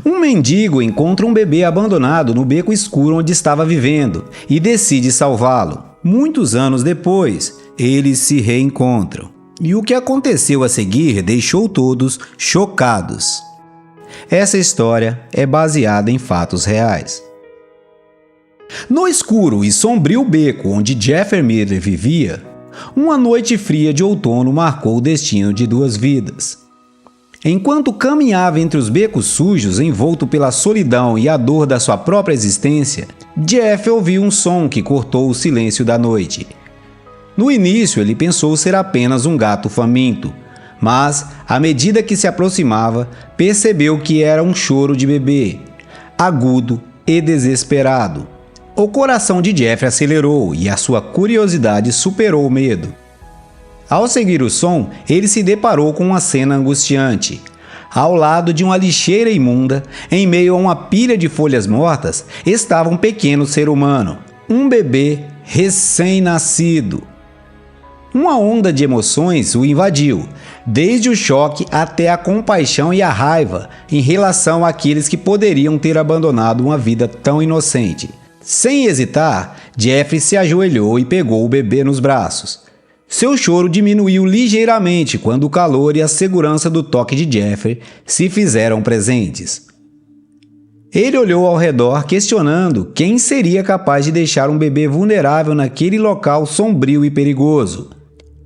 Um mendigo encontra um bebê abandonado no beco escuro onde estava vivendo e decide salvá-lo. Muitos anos depois, eles se reencontram. E o que aconteceu a seguir deixou todos chocados. Essa história é baseada em fatos reais. No escuro e sombrio beco onde Jeffrey Miller vivia, uma noite fria de outono marcou o destino de duas vidas. Enquanto caminhava entre os becos sujos, envolto pela solidão e a dor da sua própria existência, Jeff ouviu um som que cortou o silêncio da noite. No início, ele pensou ser apenas um gato faminto, mas, à medida que se aproximava, percebeu que era um choro de bebê, agudo e desesperado. O coração de Jeff acelerou e a sua curiosidade superou o medo. Ao seguir o som, ele se deparou com uma cena angustiante. Ao lado de uma lixeira imunda, em meio a uma pilha de folhas mortas, estava um pequeno ser humano, um bebê recém-nascido. Uma onda de emoções o invadiu, desde o choque até a compaixão e a raiva em relação àqueles que poderiam ter abandonado uma vida tão inocente. Sem hesitar, Jeffrey se ajoelhou e pegou o bebê nos braços. Seu choro diminuiu ligeiramente quando o calor e a segurança do toque de Jeffrey se fizeram presentes. Ele olhou ao redor, questionando quem seria capaz de deixar um bebê vulnerável naquele local sombrio e perigoso.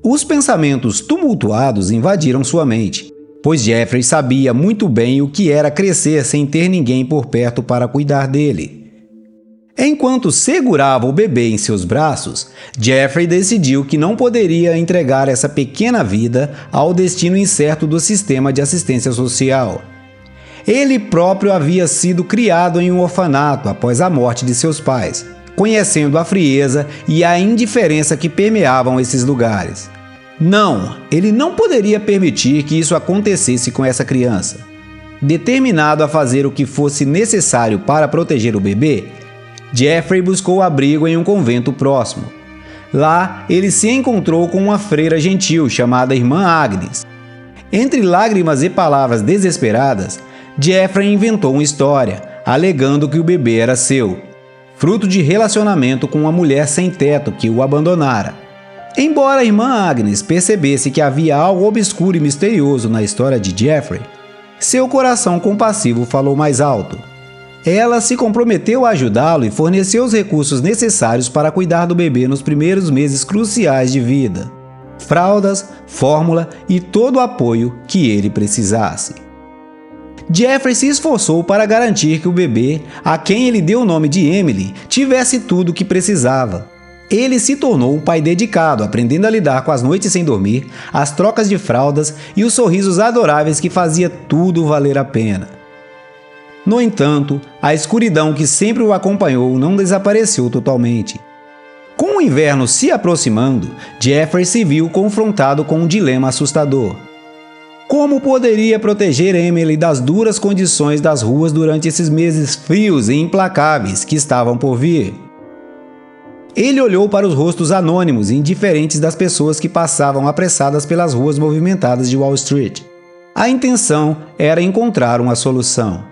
Os pensamentos tumultuados invadiram sua mente, pois Jeffrey sabia muito bem o que era crescer sem ter ninguém por perto para cuidar dele. Enquanto segurava o bebê em seus braços, Jeffrey decidiu que não poderia entregar essa pequena vida ao destino incerto do sistema de assistência social. Ele próprio havia sido criado em um orfanato após a morte de seus pais, conhecendo a frieza e a indiferença que permeavam esses lugares. Não, ele não poderia permitir que isso acontecesse com essa criança. Determinado a fazer o que fosse necessário para proteger o bebê, Jeffrey buscou abrigo em um convento próximo. Lá, ele se encontrou com uma freira gentil chamada Irmã Agnes. Entre lágrimas e palavras desesperadas, Jeffrey inventou uma história, alegando que o bebê era seu, fruto de relacionamento com uma mulher sem teto que o abandonara. Embora a Irmã Agnes percebesse que havia algo obscuro e misterioso na história de Jeffrey, seu coração compassivo falou mais alto. Ela se comprometeu a ajudá-lo e forneceu os recursos necessários para cuidar do bebê nos primeiros meses cruciais de vida. Fraldas, fórmula e todo o apoio que ele precisasse. Jeffrey se esforçou para garantir que o bebê, a quem ele deu o nome de Emily, tivesse tudo o que precisava. Ele se tornou um pai dedicado, aprendendo a lidar com as noites sem dormir, as trocas de fraldas e os sorrisos adoráveis que fazia tudo valer a pena. No entanto, a escuridão que sempre o acompanhou não desapareceu totalmente. Com o inverno se aproximando, Jeffrey se viu confrontado com um dilema assustador. Como poderia proteger Emily das duras condições das ruas durante esses meses frios e implacáveis que estavam por vir? Ele olhou para os rostos anônimos e indiferentes das pessoas que passavam apressadas pelas ruas movimentadas de Wall Street. A intenção era encontrar uma solução.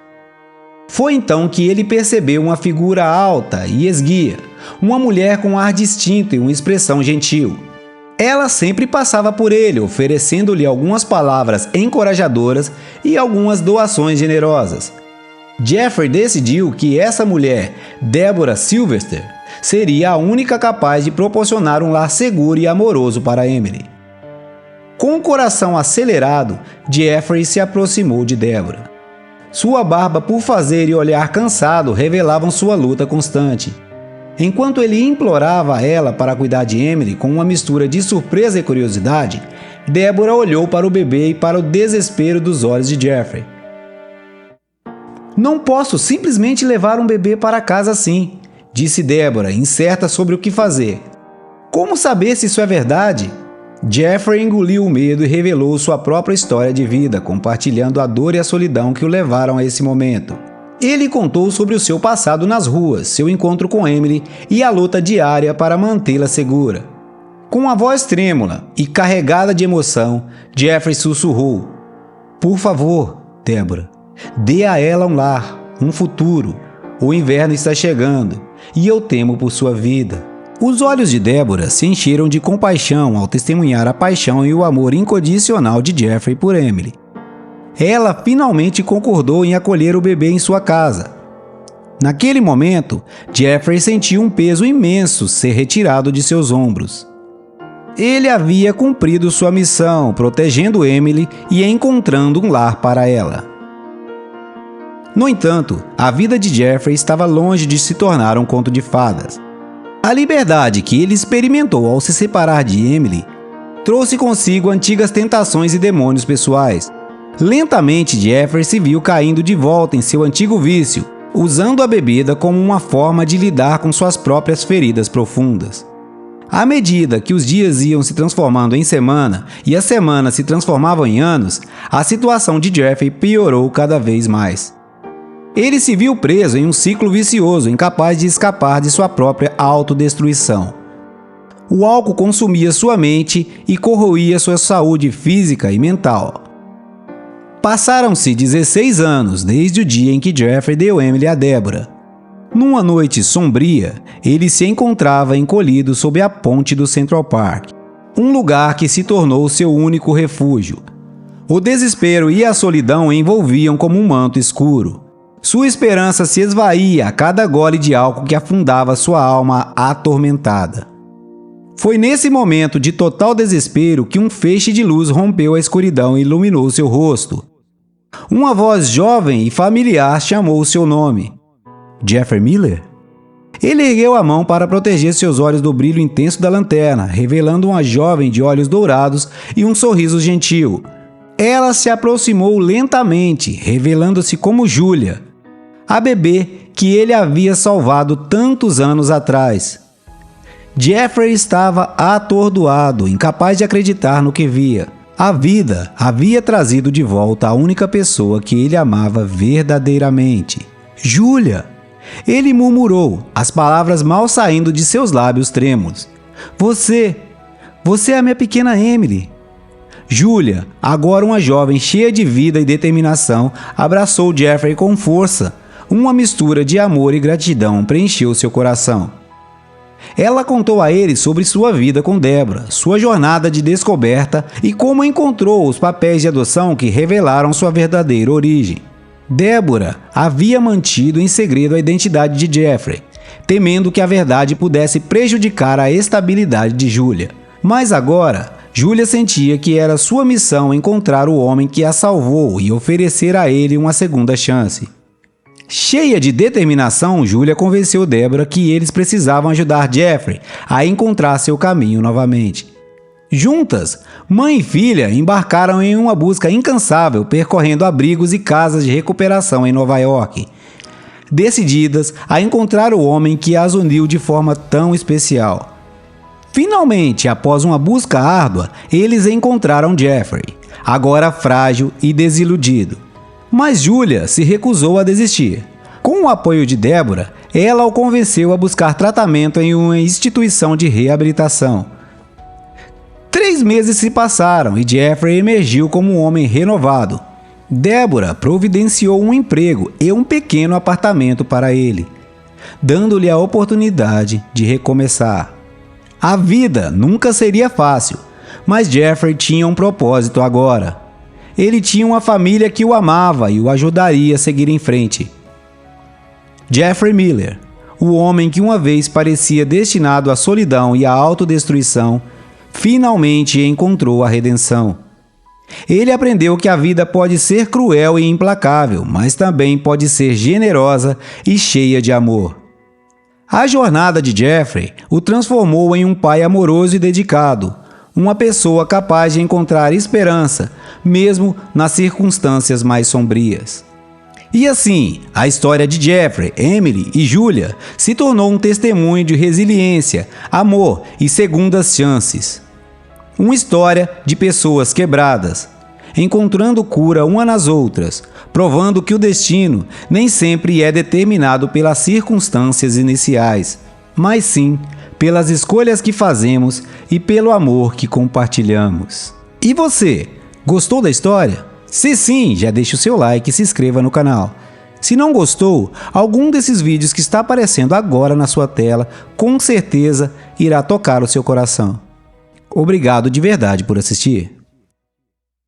Foi então que ele percebeu uma figura alta e esguia, uma mulher com um ar distinto e uma expressão gentil. Ela sempre passava por ele, oferecendo-lhe algumas palavras encorajadoras e algumas doações generosas. Jeffrey decidiu que essa mulher, Deborah Sylvester, seria a única capaz de proporcionar um lar seguro e amoroso para Emily. Com o coração acelerado, Jeffrey se aproximou de Deborah. Sua barba por fazer e olhar cansado revelavam sua luta constante. Enquanto ele implorava a ela para cuidar de Emily com uma mistura de surpresa e curiosidade, Deborah olhou para o bebê e para o desespero dos olhos de Jeffrey. "Não posso simplesmente levar um bebê para casa assim", disse Deborah, incerta sobre o que fazer. "Como saber se isso é verdade?" Jeffrey engoliu o medo e revelou sua própria história de vida, compartilhando a dor e a solidão que o levaram a esse momento. Ele contou sobre o seu passado nas ruas, seu encontro com Emily e a luta diária para mantê-la segura. Com a voz trêmula e carregada de emoção, Jeffrey sussurrou: "Por favor, Deborah, Dê a ela um lar, um futuro. O inverno está chegando e eu temo por sua vida. Os olhos de Deborah se encheram de compaixão ao testemunhar a paixão e o amor incondicional de Jeffrey por Emily. Ela finalmente concordou em acolher o bebê em sua casa. Naquele momento, Jeffrey sentiu um peso imenso ser retirado de seus ombros. Ele havia cumprido sua missão, protegendo Emily e encontrando um lar para ela. No entanto, a vida de Jeffrey estava longe de se tornar um conto de fadas. A liberdade que ele experimentou ao se separar de Emily trouxe consigo antigas tentações e demônios pessoais. Lentamente, Jeffrey se viu caindo de volta em seu antigo vício, usando a bebida como uma forma de lidar com suas próprias feridas profundas. À medida que os dias iam se transformando em semana e as semanas se transformavam em anos, a situação de Jeffrey piorou cada vez mais. Ele se viu preso em um ciclo vicioso, incapaz de escapar de sua própria autodestruição. O álcool consumia sua mente e corroía sua saúde física e mental. Passaram-se 16 anos desde o dia em que Jeffrey deu Emily a Deborah. Numa noite sombria, ele se encontrava encolhido sob a ponte do Central Park, um lugar que se tornou seu único refúgio. O desespero e a solidão o envolviam como um manto escuro. Sua esperança se esvaía a cada gole de álcool que afundava sua alma atormentada. Foi nesse momento de total desespero que um feixe de luz rompeu a escuridão e iluminou seu rosto. Uma voz jovem e familiar chamou seu nome. Jeffrey Miller? Ele ergueu a mão para proteger seus olhos do brilho intenso da lanterna, revelando uma jovem de olhos dourados e um sorriso gentil. Ela se aproximou lentamente, revelando-se como Julia, a bebê que ele havia salvado tantos anos atrás. Jeffrey estava atordoado, incapaz de acreditar no que via. A vida havia trazido de volta a única pessoa que ele amava verdadeiramente. Julia! Ele murmurou, as palavras mal saindo de seus lábios trêmulos. Você é a minha pequena Emily. Julia, agora uma jovem cheia de vida e determinação, abraçou Jeffrey com força. Uma mistura de amor e gratidão preencheu seu coração. Ela contou a ele sobre sua vida com Deborah, sua jornada de descoberta e como encontrou os papéis de adoção que revelaram sua verdadeira origem. Deborah havia mantido em segredo a identidade de Jeffrey, temendo que a verdade pudesse prejudicar a estabilidade de Julia. Mas agora, Julia sentia que era sua missão encontrar o homem que a salvou e oferecer a ele uma segunda chance. Cheia de determinação, Julia convenceu Deborah que eles precisavam ajudar Jeffrey a encontrar seu caminho novamente. Juntas, mãe e filha embarcaram em uma busca incansável, percorrendo abrigos e casas de recuperação em Nova York, decididas a encontrar o homem que as uniu de forma tão especial. Finalmente, após uma busca árdua, eles encontraram Jeffrey, agora frágil e desiludido. Mas Julia se recusou a desistir. Com o apoio de Deborah, ela o convenceu a buscar tratamento em uma instituição de reabilitação. 3 meses se passaram e Jeffrey emergiu como um homem renovado. Deborah providenciou um emprego e um pequeno apartamento para ele, dando-lhe a oportunidade de recomeçar. A vida nunca seria fácil, mas Jeffrey tinha um propósito agora. Ele tinha uma família que o amava e o ajudaria a seguir em frente. Jeffrey Miller, o homem que uma vez parecia destinado à solidão e à autodestruição, finalmente encontrou a redenção. Ele aprendeu que a vida pode ser cruel e implacável, mas também pode ser generosa e cheia de amor. A jornada de Jeffrey o transformou em um pai amoroso e dedicado, uma pessoa capaz de encontrar esperança, mesmo nas circunstâncias mais sombrias. E assim, a história de Jeffrey, Emily e Julia se tornou um testemunho de resiliência, amor e segundas chances. Uma história de pessoas quebradas, encontrando cura uma nas outras, provando que o destino nem sempre é determinado pelas circunstâncias iniciais, mas sim pelas escolhas que fazemos e pelo amor que compartilhamos. E você, gostou da história? Se sim, já deixe o seu like e se inscreva no canal. Se não gostou, algum desses vídeos que está aparecendo agora na sua tela, com certeza irá tocar o seu coração. Obrigado de verdade por assistir.